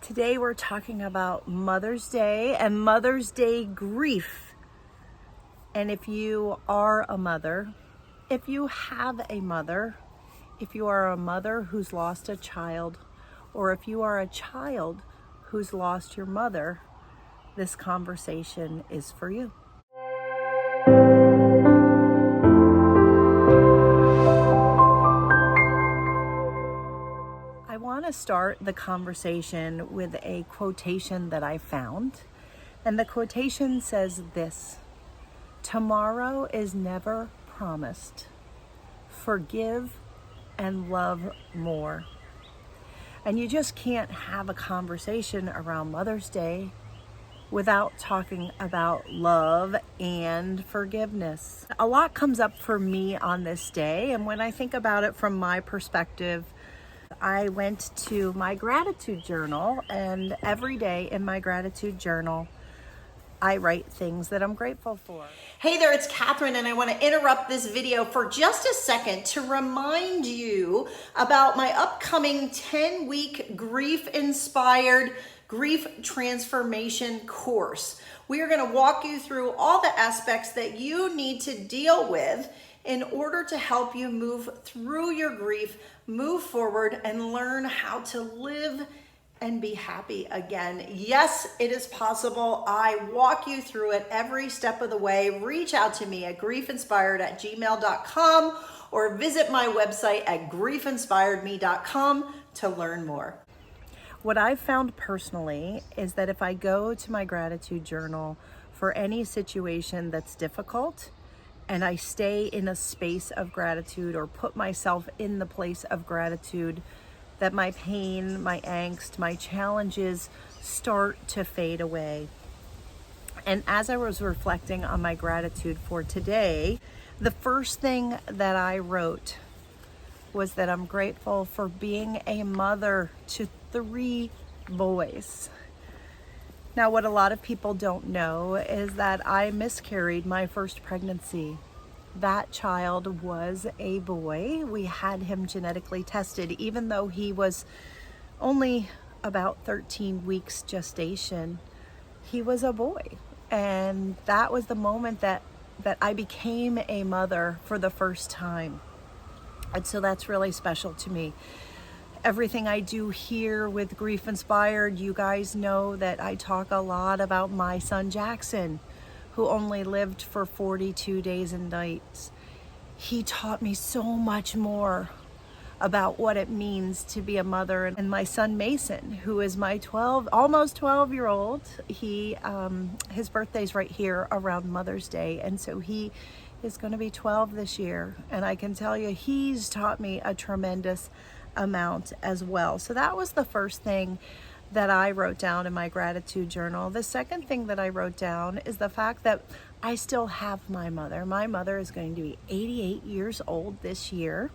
Today we're talking about Mother's Day and Mother's Day grief. And if you are a mother, if you have a mother, if you are a mother who's lost a child, or if you are a child who's lost your mother, this conversation is for you. I want to start the conversation with a quotation that I found. And the quotation says this: "Tomorrow is never promised. Forgive and love more." And you just can't have a conversation around Mother's Day without talking about love and forgiveness. A lot comes up for me on this day, and when I think about it from my perspective, I went to my gratitude journal, and every day in my gratitude journal, I write things that I'm grateful for. Hey there, it's Catherine, and I want to interrupt this video for just a second to remind you about my upcoming 10-week grief-inspired grief transformation course. We are going to walk you through all the aspects that you need to deal with in order to help you move through your grief, move forward, and learn how to live and be happy again. Yes, it is possible. I walk you through it every step of the way. Reach out to me at griefinspired@gmail.com or visit my website at griefinspiredme.com to learn more. What I've found personally is that if I go to my gratitude journal for any situation that's difficult, and I stay in a space of gratitude or put myself in the place of gratitude, that my pain, my angst, my challenges start to fade away. And as I was reflecting on my gratitude for today, the first thing that I wrote was that I'm grateful for being a mother to 3 boys. Now, what a lot of people don't know is that I miscarried my first pregnancy. That child was a boy. We had him genetically tested, even though he was only about 13 weeks gestation. He was a boy. And that was the moment that I became a mother for the first time. And so that's really special to me. Everything I do here with Grief Inspired, you guys know that I talk a lot about my son Jackson, who only lived for 42 days and nights. He taught me so much more about what it means to be a mother. And my son Mason, who is my almost 12-year-old, his birthday's right here around Mother's Day, and so he is going to be 12 this year. And I can tell you, he's taught me a tremendous amount as well. So that was the first thing that I wrote down in my gratitude journal. The second thing that I wrote down is the fact that I still have my mother. My mother is going to be 88 years old this year.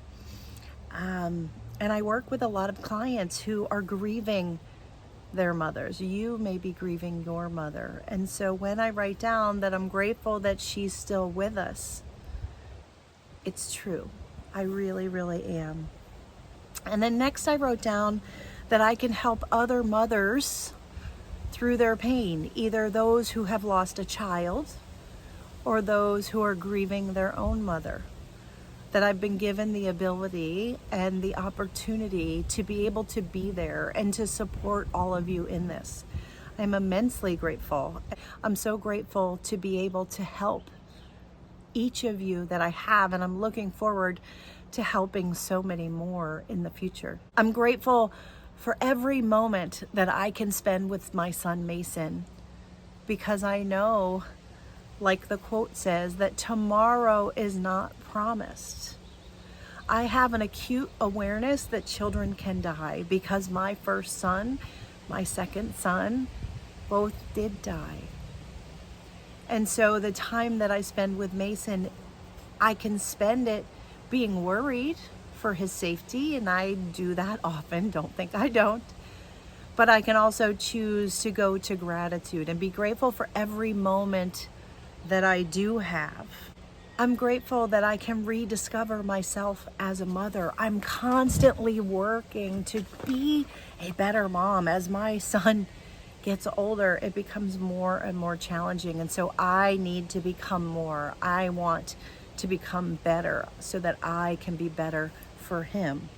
And I work with a lot of clients who are grieving their mothers. You may be grieving your mother. And so when I write down that I'm grateful that she's still with us, it's true. I really, really am. And then next I wrote down that I can help other mothers through their pain, either those who have lost a child or those who are grieving their own mother. That I've been given the ability and the opportunity to be able to be there and to support all of you in this. I'm immensely grateful. I'm so grateful to be able to help each of you that I have, and I'm looking forward to helping so many more in the future. I'm grateful for every moment that I can spend with my son Mason, because I know, like the quote says, that tomorrow is not promised. I have an acute awareness that children can die because my first son, my second son, both did die. And so the time that I spend with Mason, I can spend it being worried for his safety, and I do that often, don't think I don't. But I can also choose to go to gratitude and be grateful for every moment that I do have. I'm grateful that I can rediscover myself as a mother. I'm constantly working to be a better mom. As my son gets older, it becomes more and more challenging. And so I need to become more. I want to become better so that I can be better for him.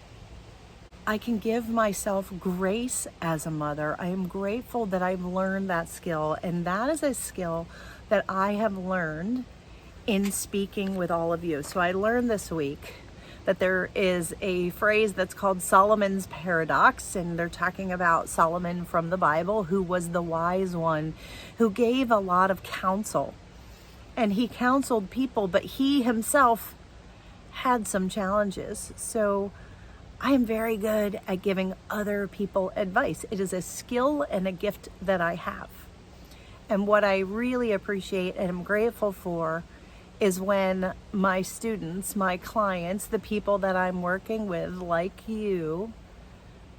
I can give myself grace as a mother. I am grateful that I've learned that skill. And that is a skill that I have learned in speaking with all of you. So I learned this week that there is a phrase that's called Solomon's paradox, and they're talking about Solomon from the Bible, who was the wise one, who gave a lot of counsel. And he counseled people, but he himself had some challenges. So I am very good at giving other people advice. It is a skill and a gift that I have. And what I really appreciate and am grateful for is when my students, my clients, the people that I'm working with, like you,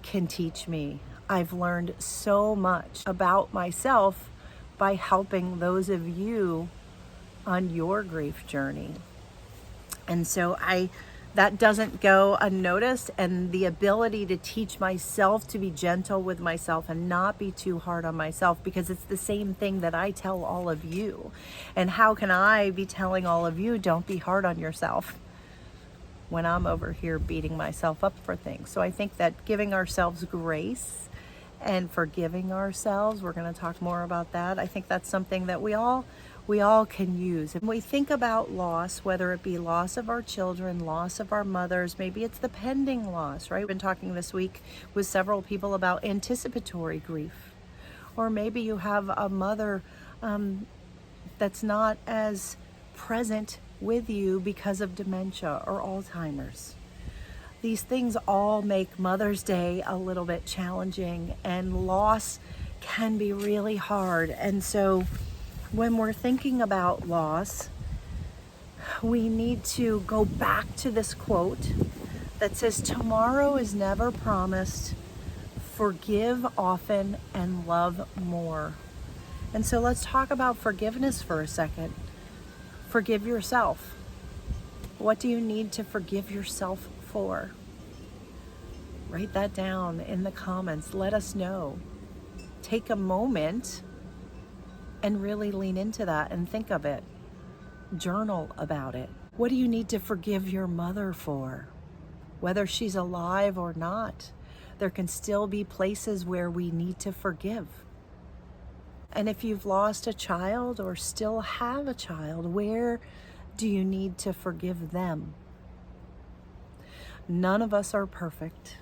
can teach me. I've learned so much about myself by helping those of you on your grief journey. And so that doesn't go unnoticed, and the ability to teach myself to be gentle with myself and not be too hard on myself, because it's the same thing that I tell all of you. And how can I be telling all of you, don't be hard on yourself, when I'm over here beating myself up for things? So I think that giving ourselves grace and forgiving ourselves, we're going to talk more about that. I think that's something that we all can use. And when we think about loss, whether it be loss of our children, loss of our mothers, maybe it's the pending loss, right? We've been talking this week with several people about anticipatory grief. Or maybe you have a mother that's not as present with you because of dementia or Alzheimer's. These things all make Mother's Day a little bit challenging, and loss can be really hard. And so when we're thinking about loss, we need to go back to this quote that says, tomorrow is never promised. Forgive often and love more. And so let's talk about forgiveness for a second. Forgive yourself. What do you need to forgive yourself for? Write that down in the comments. Let us know. Take a moment and really lean into that and think of it. Journal about it. What do you need to forgive your mother for? Whether she's alive or not, there can still be places where we need to forgive. And if you've lost a child or still have a child, where do you need to forgive them? None of us are perfect.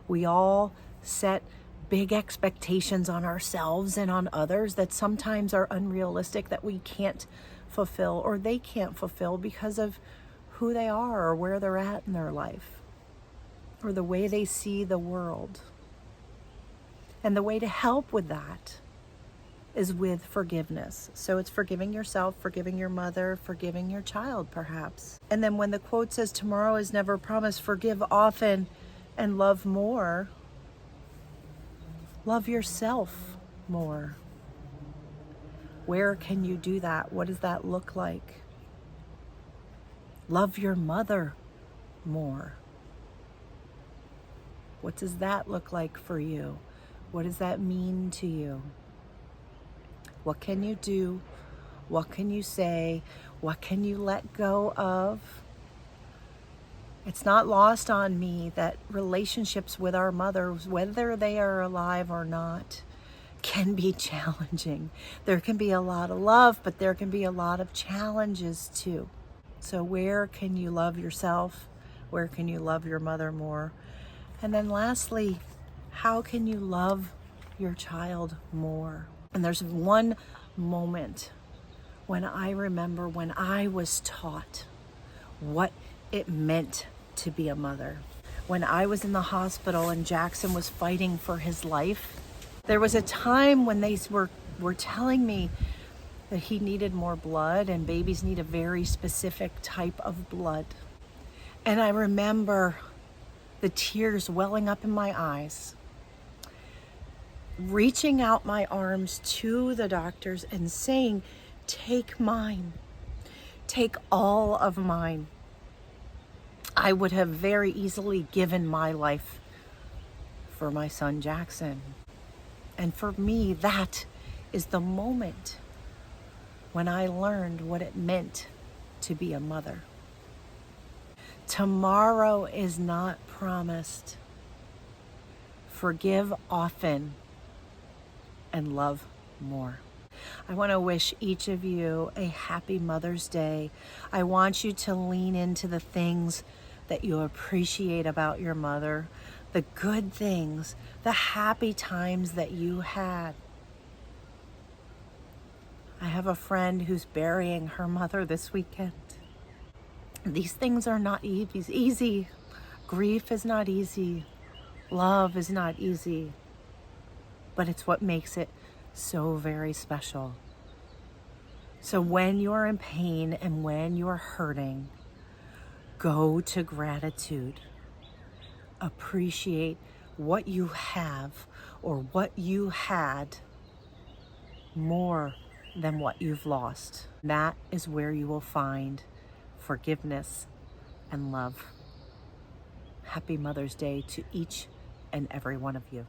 We all set big expectations on ourselves and on others that sometimes are unrealistic, that we can't fulfill or they can't fulfill because of who they are or where they're at in their life or the way they see the world. And the way to help with that is with forgiveness. So it's forgiving yourself, forgiving your mother, forgiving your child perhaps. And then when the quote says tomorrow is never promised, forgive often and love more. Love yourself more. Where can you do that? What does that look like? Love your mother more. What does that look like for you? What does that mean to you? What can you do? What can you say? What can you let go of? It's not lost on me that relationships with our mothers, whether they are alive or not, can be challenging. There can be a lot of love, but there can be a lot of challenges too. So where can you love yourself? Where can you love your mother more? And then lastly, how can you love your child more? And there's one moment when I remember when I was taught what it meant to be a mother. When I was in the hospital and Jackson was fighting for his life, there was a time when they were telling me that he needed more blood and babies need a very specific type of blood. And I remember the tears welling up in my eyes, reaching out my arms to the doctors and saying, take mine. take all of mine. I would have very easily given my life for my son Jackson. And for me, that is the moment when I learned what it meant to be a mother. Tomorrow is not promised. Forgive often and love more. I want to wish each of you a happy Mother's Day. I want you to lean into the things that you appreciate about your mother, the good things, the happy times that you had. I have a friend who's burying her mother this weekend. These things are not easy. Grief is not easy. Love is not easy. But it's what makes it so very special. So when you're in pain and when you're hurting, go to gratitude. Appreciate what you have or what you had more than what you've lost. That is where you will find forgiveness and love. Happy Mother's Day to each and every one of you.